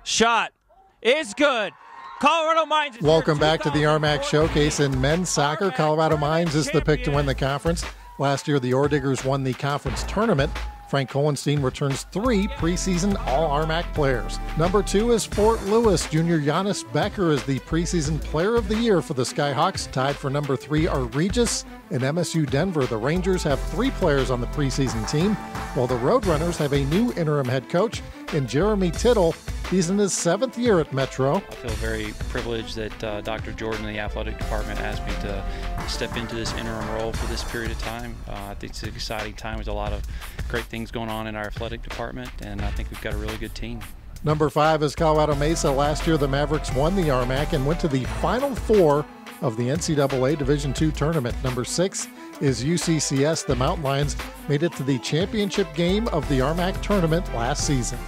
Shot is good. Colorado Mines. Welcome back to the RMAC Showcase in men's soccer. Colorado Mines is the pick to win the conference. Last year, the Orediggers won the conference tournament. Frank Hohenstein returns 3 preseason All-RMAC players. Number 2 is Fort Lewis. Junior Giannis Becker is the preseason player of the year for the Skyhawks. Tied for number 3 are Regis and MSU Denver. The Rangers have 3 players on the preseason team, while the Roadrunners have a new interim head coach in Jeremy Tittle. He's in his 7th year at Metro. I feel very privileged that Dr. Jordan in the athletic department asked me to step into this interim role for this period of time. I think it's an exciting time. There's a lot of great things going on in our athletic department, and I think we've got a really good team. Number 5 is Colorado Mesa. Last year, the Mavericks won the RMAC and went to the Final Four of the NCAA Division II tournament. Number 6 is UCCS. The Mountain Lions made it to the championship game of the RMAC tournament last season.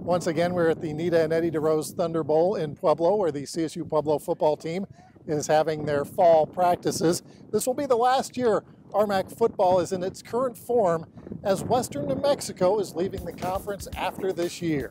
Once again, we're at the Nita and Eddie DeRose Thunder Bowl in Pueblo, where the CSU Pueblo football team is having their fall practices. This will be the last year RMAC football is in its current form, as Western New Mexico is leaving the conference after this year.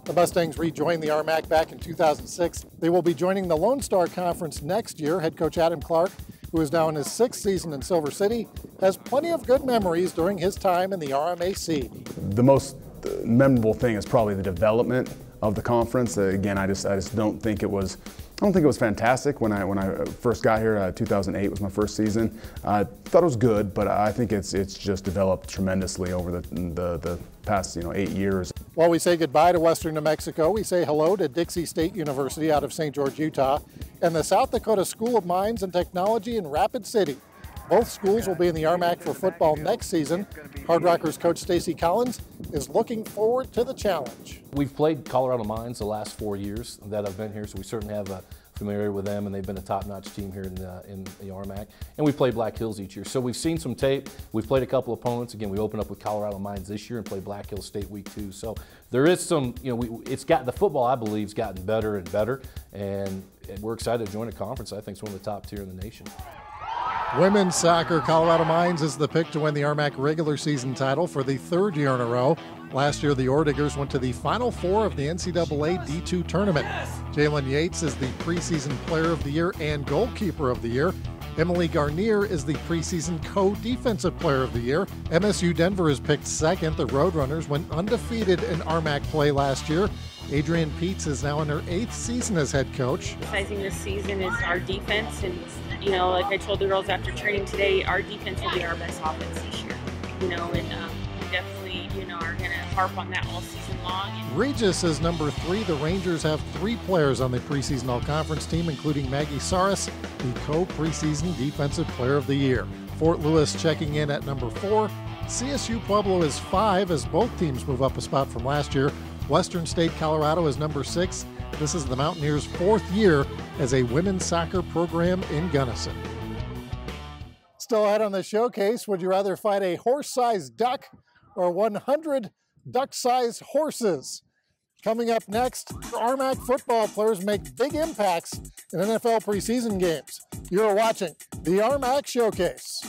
The Mustangs rejoined the RMAC back in 2006. They will be joining the Lone Star Conference next year. Head coach Adam Clark, who is now in his 6th season in Silver City, has plenty of good memories during his time in the RMAC. The most memorable thing is probably the development of the conference. Again, I just don't think it was fantastic when I first got here. 2008 was my first season. I thought it was good, but I think it's just developed tremendously over the past 8 years. While we say goodbye to Western New Mexico, we say hello to Dixie State University out of St. George, Utah, and the South Dakota School of Mines and Technology in Rapid City. Both schools will be in the RMAC for football next season. Hard Rockers coach Stacy Collins is looking forward to the challenge. We've played Colorado Mines the last 4 years that I've been here, so we certainly have a familiarity with them, and they've been a top-notch team here in the RMAC. And we play Black Hills each year, so we've seen some tape. We've played a couple opponents. Again, we opened up with Colorado Mines this year and played Black Hills State week 2. So there is some, the football, I believe, has gotten better and better, and we're excited to join a conference. I think it's one of the top tier in the nation. Women's soccer, Colorado Mines is the pick to win the RMAC regular season title for the 3rd year in a row. Last year, the Orediggers went to the Final Four of the NCAA D2 tournament. Jalen Yates is the preseason player of the year and goalkeeper of the year. Emily Garnier is the preseason co-defensive player of the year. MSU Denver is picked 2nd. The Roadrunners went undefeated in RMAC play last year. Adrienne Peets is now in her 8th season as head coach. I think this season is our defense, and like I told the girls after training today, our defense will be our best offense this year. And we definitely, are going to harp on that all season long. Regis is number 3. The Rangers have 3 players on the preseason all-conference team, including Maggie Saris, the co-preseason defensive player of the year. Fort Lewis checking in at number 4. CSU Pueblo is 5 as both teams move up a spot from last year. Western State Colorado is number 6. This is the Mountaineers' 4th year as a women's soccer program in Gunnison. Still ahead on the showcase, would you rather fight a horse-sized duck or 100 duck-sized horses? Coming up next, RMAC football players make big impacts in NFL preseason games. You're watching the RMAC Showcase.